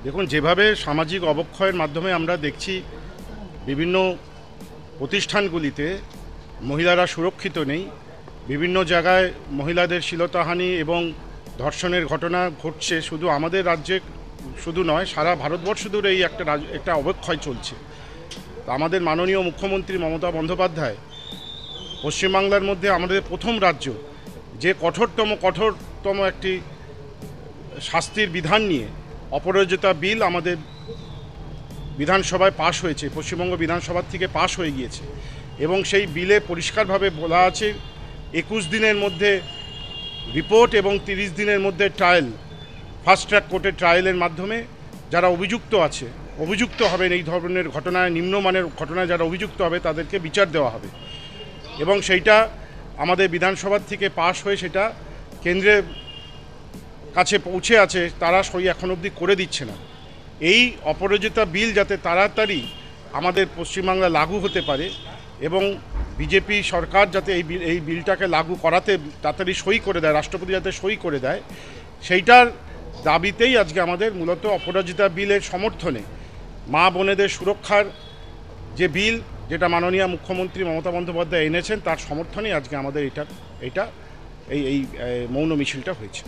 দেখুন, যেভাবে সামাজিক অবক্ষয়ের মাধ্যমে আমরা দেখছি বিভিন্ন প্রতিষ্ঠানগুলিতে মহিলারা সুরক্ষিত নেই, বিভিন্ন জায়গায় মহিলাদের শ্লীলতাহানি এবং ধর্ষণের ঘটনা ঘটছে, শুধু আমাদের রাজ্যে শুধু নয়, সারা ভারতবর্ষ জুড়ে এই একটা অবক্ষয় চলছে। তো আমাদের মাননীয় মুখ্যমন্ত্রী মমতা বন্দ্যোপাধ্যায় পশ্চিমবাংলার মধ্যে আমাদের প্রথম রাজ্য যে কঠোরতম একটি শাস্তির বিধান নিয়ে অপরাজিতা বিল আমাদের বিধানসভায় পাশ হয়েছে, পশ্চিমবঙ্গ বিধানসভা থেকে পাশ হয়ে গিয়েছে। এবং সেই বিলে পরিষ্কারভাবে বলা আছে 21 দিনের মধ্যে রিপোর্ট এবং 30 দিনের মধ্যে ট্রায়াল, ফাস্ট ট্র্যাক কোর্টের ট্রায়ালের মাধ্যমে যারা অভিযুক্ত হবেন এই ধরনের ঘটনায়, নিম্নমানের ঘটনায় যারা অভিযুক্ত হবে তাদেরকে বিচার দেওয়া হবে। এবং সেইটা আমাদের বিধানসভা থেকে পাশ হয়ে সেটা কেন্দ্রের কাছে পৌঁছে আছে, তারা সই এখন অবধি করে দিচ্ছে না। এই অপরাজিতা বিল যাতে তাড়াতাড়ি আমাদের পশ্চিমবাংলা লাগু হতে পারে এবং বিজেপি সরকার যাতে এই বিলটাকে লাগু করাতে তাড়াতাড়ি সই করে দেয়, রাষ্ট্রপতি যাতে সই করে দেয়, সেইটার দাবিতেই আজকে আমাদের মূলত অপরাজিতা বিলের সমর্থনে মা বোনেদের সুরক্ষার যে বিল, যেটা মাননীয় মুখ্যমন্ত্রী মমতা বন্দ্যোপাধ্যায় এনেছেন, তার সমর্থনেই আজকে আমাদের এই মৌন মিছিলটা হয়েছে।